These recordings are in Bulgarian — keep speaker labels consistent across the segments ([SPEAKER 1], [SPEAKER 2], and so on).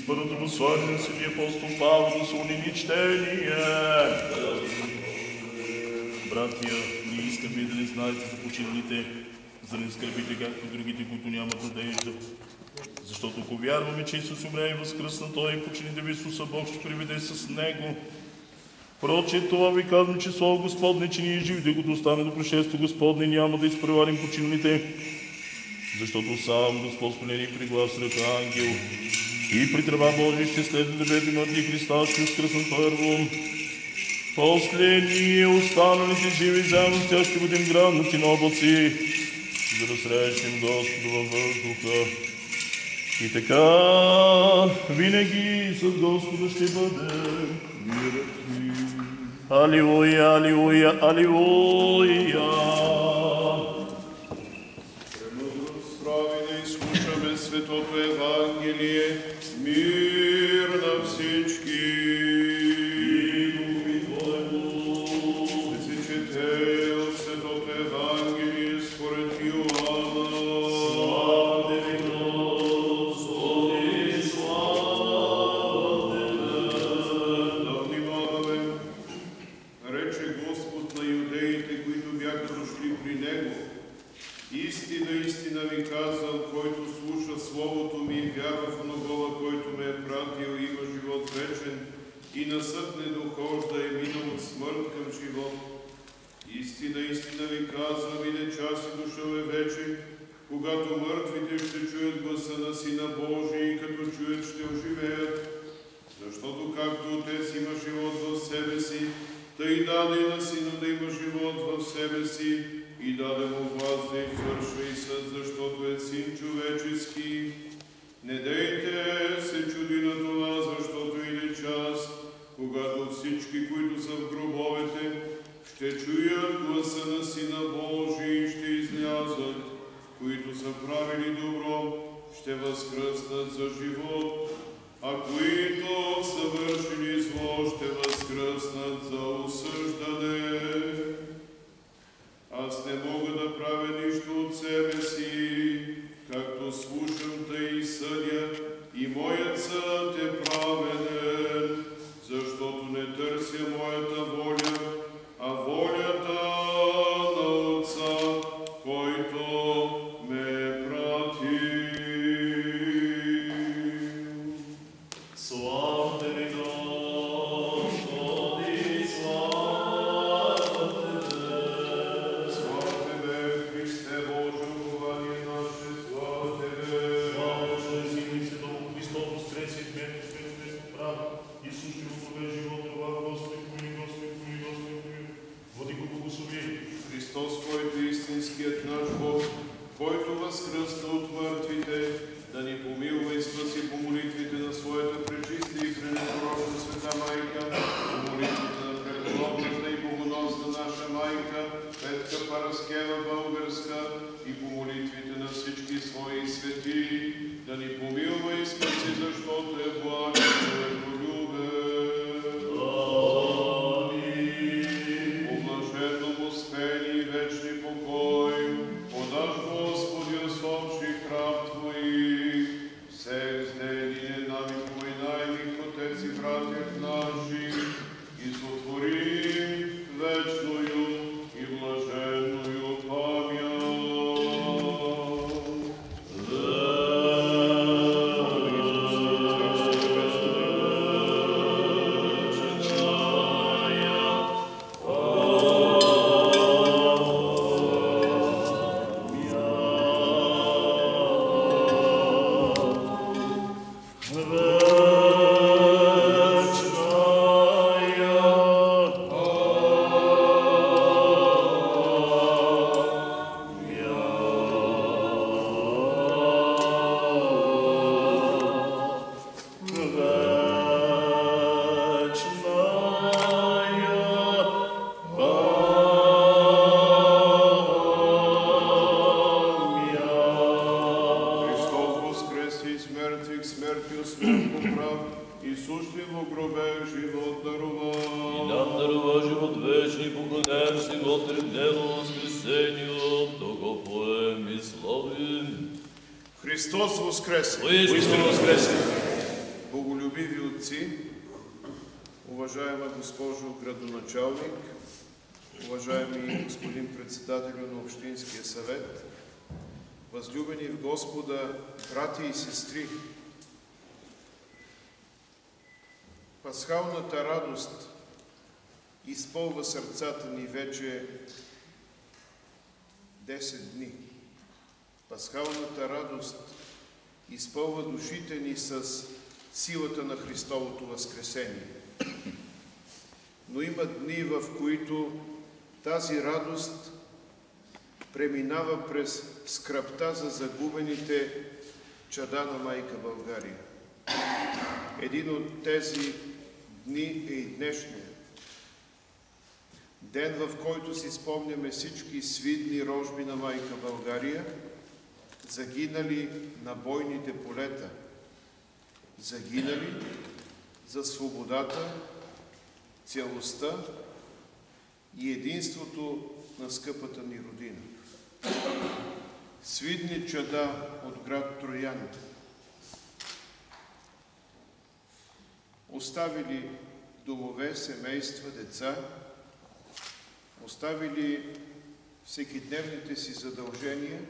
[SPEAKER 1] Първото послание на Святия апостол Павел да са унини чтение. Братия, ние искаме да не знаете за починалите, за да не скърбите както другите, които нямат надежда. Защото ако вярваме, че Исус умря и възкръсна, Той и почините в Исуса, Бог ще приведе с Него. Проче това ви казвам, че Слово Господне, че ние живите, като остане до пришествие Господне, няма да изпреварим починалите. Защото сам Господ спомени при глас ръка ангел и при тръба Божия ще следва да бъде мъртви Христа, ще възкръснат първо. После ние останалите живи заедно с тях ще бъдем грабнати на облаци, за да срещнем Господа във въздуха. И така винаги с Господа ще бъдем мирни. Алилуя, алилуя, алилуя.
[SPEAKER 2] Премъдрост прави да изслушаме Светото Евангелие, мир на всички. И Духови Твоему ще се чете от Светото Евангелие според Йоанна. Слава Тебе, Господи, слава Тебе. Да внимаваме. Рече Господ на юдеите, които бяха дошли Него. Истина, истина ви казвам, който слуша Словото ми и вярва в Оногова, който ме е пратил, има живот вечен и на съд не дохожда, е минал от смърт към живот. Истина, истина ви казвам, иде час и дошъл е вече, когато мъртвите ще чуят гласа на Сина Божий и като чуят ще оживеят. Защото както Отец има живот в себе си, тъй даде и на Сина да има живот в себе си и даде му власт да извършва и съд, защото е Син човечески. Не дейте се чуди на това, защото иде час, когато всички, които са в гробовете, ще чуят гласа на Сина Божий и ще излязат, които са правили добро, ще възкръснат за живот, а които са вършили зло, ще възкръснат за осъждане. Аз не мога да правя нищо от себе си, както слушам, тъй и съдя, и моят съд е праведен, защото не търся моята воля, а волята на Отца, който ме прати.
[SPEAKER 1] Слава Тебе, Господи, слава Тебе!
[SPEAKER 2] Слава Тебе, Христе Боже, упование наше, слава Тебе!
[SPEAKER 1] Слава Боже, Син и Святому Христос, воскресе и смерти, смерти права, Исус ще воплове живот, това Господи, помили, Господи, помили, Господи, помили. Води го благослови.
[SPEAKER 2] Христос, който е истинският наш Бог, който възкръсна от мъртвите, да ни помилва и спаси по молитвите на своята пречиста и пренепорочна света майка, по молитвите на преподобната и богоносна наша майка, Петка Параскева Българска, и по молитвите на всички свои свети, да ни помилва и спаси, защото е благ и човеколюбен. По блаженному спени и вечни покой, подаш Господи осочи храм Твои, всех сделине нами поминайних Отец и братьев наших, и сотвори вечною и блаженною память. Христос воскресе!
[SPEAKER 1] Воистину воскресе!
[SPEAKER 2] Боголюбиви отци, уважаема госпожо градоначалник, уважаеми господин председател на Общинския съвет, възлюбени в Господа брати и сестри, пасхалната радост изпълва сърцата ни вече 10 дни. Пасхалната радост изпълва душите ни с силата на Христовото възкресение. Но има дни, в които тази радост преминава през скръбта за загубените чада на майка България. Един от тези дни е и днешния. Ден, в който си спомняме всички свидни рожби на майка България, загинали на бойните полета, загинали за свободата, целостта и единството на скъпата ни родина. Свидни чада от град Троян, оставили домове, семейства, деца, оставили всекидневните си задължения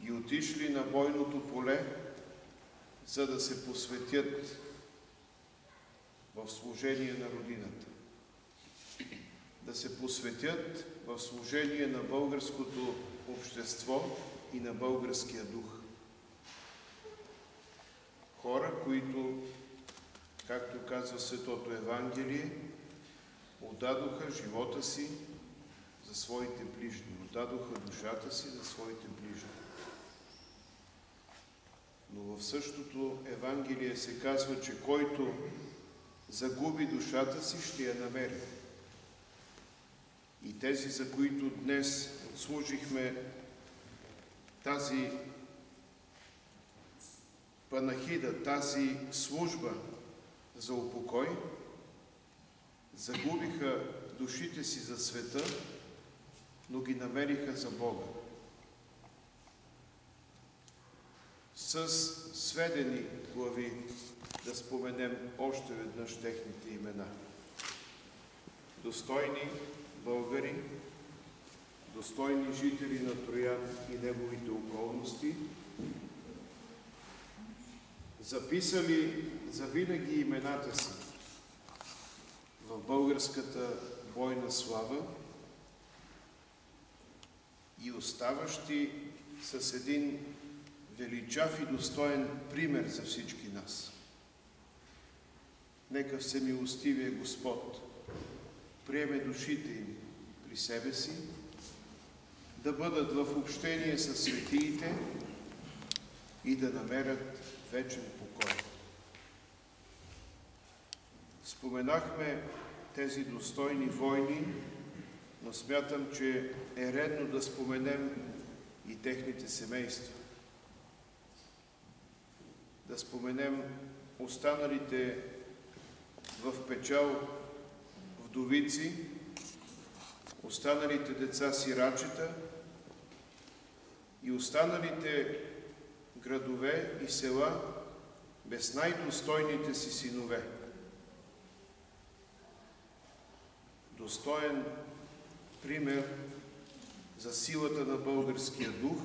[SPEAKER 2] и отишли на бойното поле, за да се посветят в служение на родината. Да се посветят в служение на българското общество и на българския дух. Хора, които, както казва Светото Евангелие, отдадоха живота си за своите ближни, отдадоха душата си за своите ближни. Но в същото Евангелие се казва, че който загуби душата си, ще я намери. И тези, за които днес отслужихме тази панахида, тази служба за упокой, загубиха душите си за света, но ги намериха за Бога. С сведени глави да споменем още веднъж техните имена. Достойни българи, достойни жители на Троян и неговите околности, записали завинаги имената си в българската бойна слава и оставащи с един величав и достоен пример за всички нас. Нека всемилостивия Господ приеме душите им при себе си, да бъдат в общение с светиите и да намерят вечен покой. Споменахме тези достойни войни, но смятам, че е редно да споменем и техните семейства. Да споменем останалите в печал вдовици, останалите деца сирачета и останалите градове и села без най-достойните си синове. Достоен пример за силата на българския дух,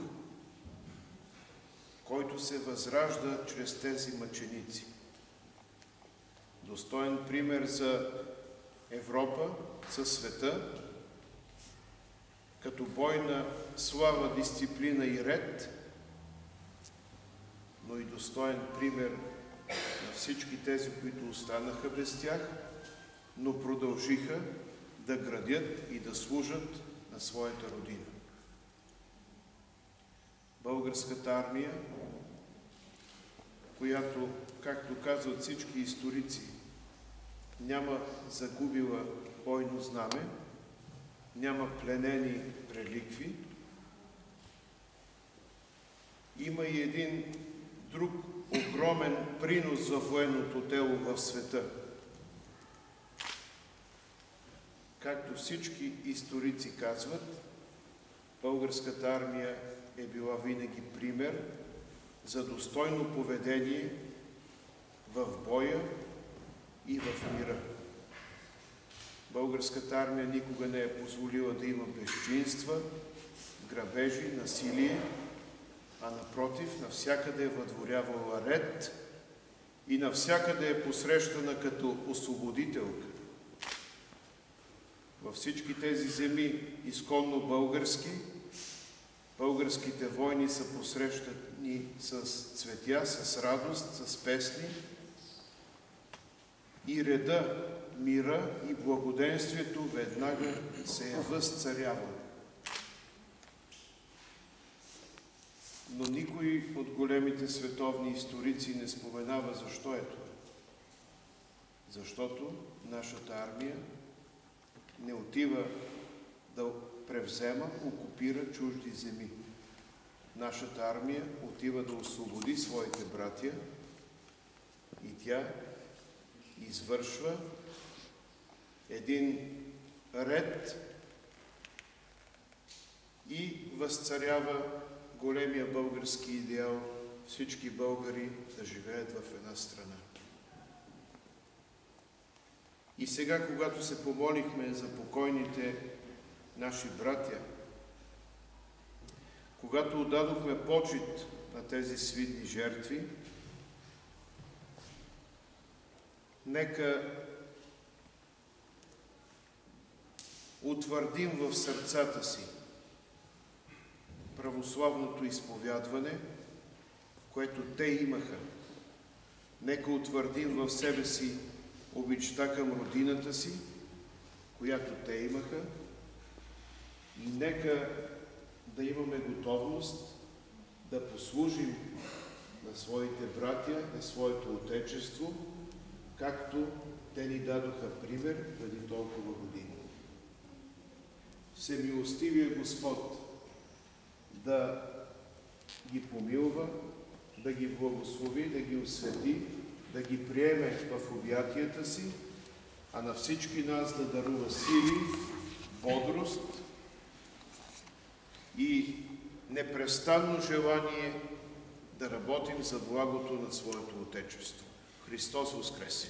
[SPEAKER 2] който се възражда чрез тези мъченици. Достоен пример за Европа, със света, като бойна слава, дисциплина и ред, но и достоен пример на всички тези, които останаха без тях, но продължиха да градят и да служат на своята родина. Българската армия, която, както казват всички историци, няма загубила бойно знаме, няма пленени реликви, има и един друг огромен принос за военното дело в света. Както всички историци казват, българската армия е била винаги пример за достойно поведение в боя и в мира. Българската армия никога не е позволила да има безчинства, грабежи, насилие, а напротив, навсякъде е въдворявала ред и навсякъде е посрещана като освободителка. Във всички тези земи, изконно български, българските войни са посрещани с цветя, с радост, с песни и реда, мира и благоденствието веднага се е възцарявало. Но никой от големите световни историци не споменава защо е това. Защото нашата армия не отива да превзема, окупира чужди земи. Нашата армия отива да освободи своите братя и тя извършва един ред и възцарява големия български идеал всички българи да живеят в една страна. И сега, когато се помолихме за покойните наши братя, когато отдадохме почит на тези свидни жертви, нека утвърдим в сърцата си православното изповядване, което те имаха. Нека утвърдим в себе си обичта към родината си, която те имаха, и нека да имаме готовност да послужим на своите братя, на своето Отечество, както те ни дадоха пример преди толкова години. Всемилостивия Господ да ги помилва, да ги благослови, да ги освети, да ги приеме в обятията си, а на всички нас да дарува сили, бодрост и непрестанно желание да работим за благото на своето Отечество. Христос воскресе!